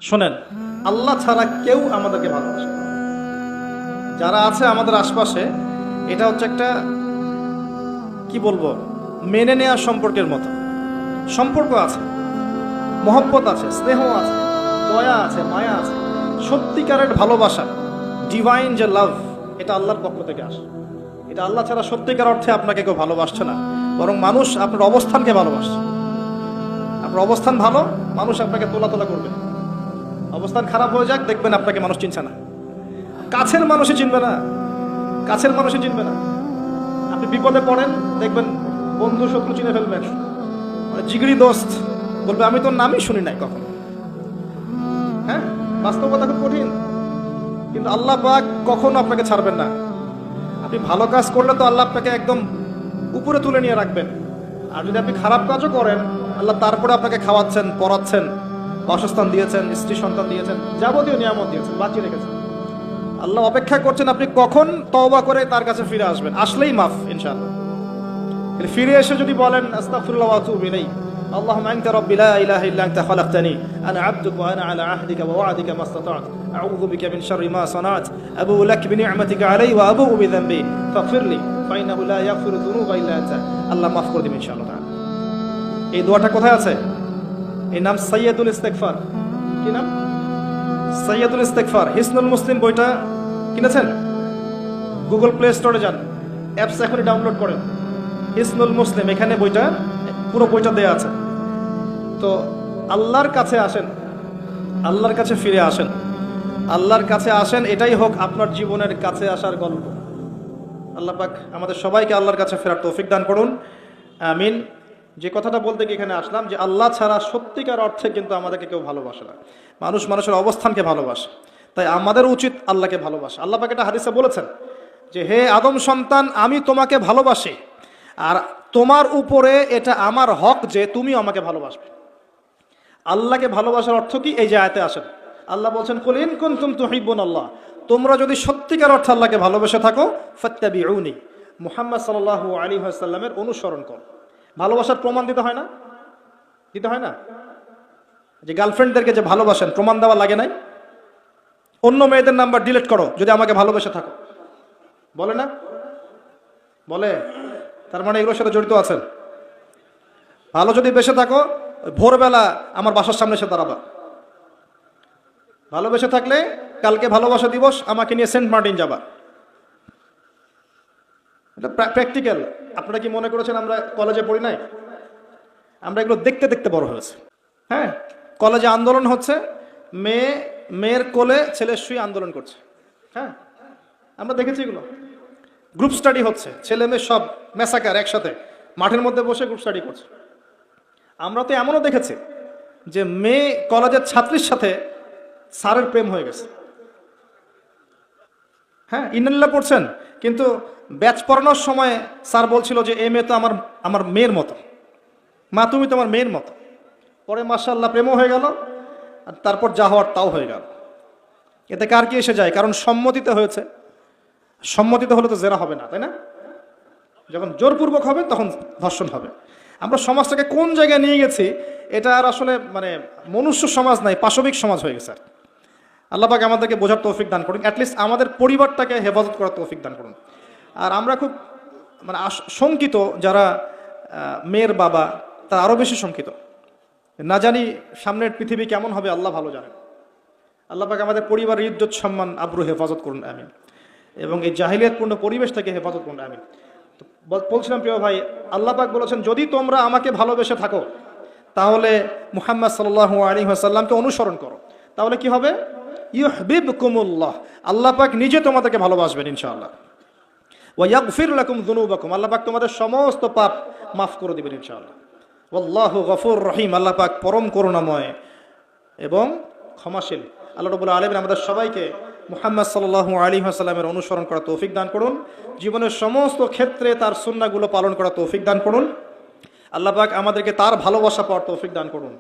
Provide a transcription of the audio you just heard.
শোনেন, আল্লাহ ছাড়া কেউ আমাদেরকে ভালোবাসে। যারা আছে আমাদের আশপাশে, এটা হচ্ছে একটা কি বলবো, মেনে নেওয়া সম্পর্কের মতো সম্পর্ক আছে, মহব্বত আছে, স্নেহ আছে, দয়া আছে, মায়া আছে। সত্যিকারের ভালোবাসা, ডিভাইন যে লাভ, এটা আল্লাহর পক্ষ থেকে আসে। এটা আল্লাহ ছাড়া সত্যিকার অর্থে আপনাকে কেউ ভালোবাসছে না, বরং মানুষ আপনার অবস্থানকে ভালোবাসছে। আপনার অবস্থান ভালো, মানুষ আপনাকে তোলা তোলা করবে। অবস্থান খারাপ হয়ে যাক, দেখবেন আপনাকে মানুষ চিনছে না, কাছের মানুষই চিনবে না, কাছের মানুষই চিনবে না। আপনি বিপদে পড়েন, দেখবেন বন্ধু শত্রু চিনে ফেলবেন, জিগরি দোস্ত বলবে আমি তোর নামই শুনি নাই কখন। হ্যাঁ, বাস্তবতা খুব কঠিন, কিন্তু আল্লাহ পাক কখনো আপনাকে ছাড়বেন না। আপনি ভালো কাজ করলে তো আল্লাহ আপনাকে একদম উপরে তুলে নিয়ে রাখবেন, আর যদি আপনি খারাপ কাজও করেন, আল্লাহ তারপরে আপনাকে খাওয়াচ্ছেন, পড়াচ্ছেন, বাসস্থান দিয়েছেন, স্ত্রী সন্তান দিয়েছেন, যাবতীয় নিয়ামত দিয়েছেন, বাঁচিয়ে রেখেছেন। আল্লাহ অপেক্ষা করছেন আপনি কখন তওবা করে তার কাছে ফিরে আসবেন। আসলেই মাফ ইনশাআল্লাহ। ফিরে এসে যদি বলেন আস্তাগফিরুল্লাহ ওয়া আতুবু ইলাইহি, আল্লাহুম্মা আনতা রাব্বি লা ইলাহা ইল্লা আনতা খালাকতানি আনা আবদুকা ওয়া আনা আলা আহদিকা ওয়া ওয়া'দিকা মাসতাতা'তু আউযু বিকা মিন শাররি মা সানা'তু আবুউ লাক বিনি'মাতিকা আলাইহি ওয়া আবুউ বিযানবি ফাগফিরলি ফাইন্নাহু লা ইয়াগফিরু যুনুবা ইল্লা আনতা। আল্লাহ মাফ করে দিবেন ইনশাআল্লাহ। এই দোয়াটা কোথায় আছে? এই নাম সাইয়্যিদুল ইস্তিগফার। কি নাম? সাইয়্যিদুল ইস্তিগফার। হিসনুল মুসলিম বইটা কিনেছেন? গুগল প্লে স্টোরে যান, অ্যাপস এখনই ডাউনলোড করেন, হিসনুল মুসলিম, এখানে বইটা, পুরো বইটা দেয়া আছে। তো আল্লাহর কাছে আসেন, আল্লাহর কাছে ফিরে আসেন, আল্লাহর কাছে আসেন। এটাই হোক আপনার জীবনের কাছে আসার গল্প। আল্লাহ পাক আমাদের সবাইকে আল্লাহর কাছে ফেরার তৌফিক দান করুন, আমিন। যে কথাটা বলতে গিয়ে এখানে আসলাম, যে আল্লাহ ছাড়া সত্যিকার অর্থে কিন্তু আমাদেরকে কেউ ভালোবাসে না। মানুষ মানুষের অবস্থানকে ভালোবাসে, তাই আমাদের উচিত আল্লাহকে ভালোবাসা। আল্লাহ পাক এটা হাদিসে বলেছেন যে হে আদম সন্তান, আমি তোমাকে ভালোবাসি, আর তোমার উপরে এটা আমার হক যে তুমি আমাকে ভালোবাসবে। আল্লাহকে ভালোবাসার অর্থ কি? এই যে আয়াতে আসেন, আল্লাহ বলছেন কুল ইন কুনতুম তুহিব্বুনাল্লাহ, তোমরা যদি সত্যিকার অর্থে আল্লাহকে ভালোবেসে থাকো, ফাত্তাবিউনি, মুহাম্মদ সাল্লাল্লাহু আলাইহি ওয়াসাল্লামের অনুসরণ করো। ভালোবাসার প্রমাণ দিতে হয় না? দিতে হয় না? যে গার্লফ্রেন্ডদেরকে যে ভালোবাসেন, প্রমাণ দেওয়া লাগে নাই? অন্য মেয়েদের নাম্বার ডিলিট করো যদি আমাকে ভালোবেসে থাকো, বলে না? বলে। তার মানে এগুলোর সাথে জড়িত আছেন। ভালো যদি বেসে থাকো, ভোরবেলা আমার বাসার সামনে এসে দাঁড়াবা। ভালোবেসে থাকলে কালকে ভালোবাসা দিবস, আমাকে নিয়ে সেন্ট মার্টিন যাবা। এটা প্র্যাকটিক্যাল। আপনারা কি মনে করেছেন আমরা কলেজে পড়ি নাই? আমরা এগুলো দেখতে দেখতে বড় হয়েছে। হ্যাঁ, কলেজে আন্দোলন হচ্ছে, মেয়ের কোলে ছেলে শুয়ে আন্দোলন করছে। হ্যাঁ, আমরা দেখেছি এগুলো। গ্রুপ স্টাডি হচ্ছে, ছেলে মেয়ে সব মেসাকার একসাথে মাঠের মধ্যে বসে গ্রুপ স্টাডি করছে। আমরা তো এমনও দেখেছি যে মেয়ে কলেজের ছাত্রীর সাথে স্যারের প্রেম হয়ে গেছে। হ্যাঁ, ইন্নালিল্লাহ পড়ছেন, কিন্তু ব্যাচ পড়ানোর সময় স্যার বলছিল যে এই মেয়ে তো আমার মেয়ের মতো, মা তুমি তো আমার মেয়ের মতো। পরে মাশাআল্লাহ প্রেমও হয়ে গেল, আর তারপর যা হওয়ার তাও হয়ে গেল। এতে কার কি এসে যায়? কারণ সম্মতিতে হয়েছে। সম্মতিতে হলে তো জেরা হবে না, তাই না? যখন জোরপূর্বক হবে তখন ধর্ষণ হবে। আমরা সমাজটাকে কোন জায়গায় নিয়ে গেছি, এটা আর আসলে মানে মনুষ্য সমাজ নাই, পাশবিক সমাজ হয়ে গেছে। আল্লাহ পাক আমাদেরকে বোঝার তৌফিক দান করুন, অ্যাটলিস্ট আমাদের পরিবারটাকে হেফাজত করার তৌফিক দান করুন। আর আমরা খুব মানে শঙ্কিত, যারা মেয়ের বাবা তারা আরও বেশি শঙ্কিত। না জানি সামনের পৃথিবী কেমন হবে, আল্লাহ ভালো জানেন। আল্লাহ পাক আমাদের পরিবারের ইজ্জত সম্মান আব্রু হেফাজত করুন, আমিন। এবং এই জাহিলিয়াতপূর্ণ পরিবেশ থেকে হেফাজত করুন, আমিন। তো বলছিলাম প্রিয় ভাই, আল্লাহ পাক বলেছেন যদি তোমরা আমাকে ভালোবেসে থাকো, তাহলে মুহাম্মদ সাল্লাল্লাহু আলাইহি ওয়াসাল্লামকে অনুসরণ করো। তাহলে কি হবে? ইউহিব্বুকুমুল্লাহ, আল্লাহ পাক নিজে তোমাদেরকে ভালোবাসবেন ইনশাআল্লাহ। ওয়া ইয়াগফির লাকুম যুনুবাকুম, আল্লাহ পাক তোমাদের সমস্ত পাপ মাফ করে দিবেন ইনশাআল্লাহ। ওয়াল্লাহু গফুর রহিম, আল্লাহ পাক পরম করুণাময় এবং ক্ষমাশীল। আল্লাহ রাব্বুল আলামিন আমাদের সবাইকে মুহাম্মদ সাল্লাল্লাহু আলাইহি ওয়াসাল্লামের অনুসরণ করার তৌফিক দান করুন, জীবনের সমস্ত ক্ষেত্রে তার সুন্নাহগুলো পালন করার তৌফিক দান করুন। আল্লাহ পাক আমাদেরকে তার ভালোবাসা পাওয়ার তৌফিক দান করুন।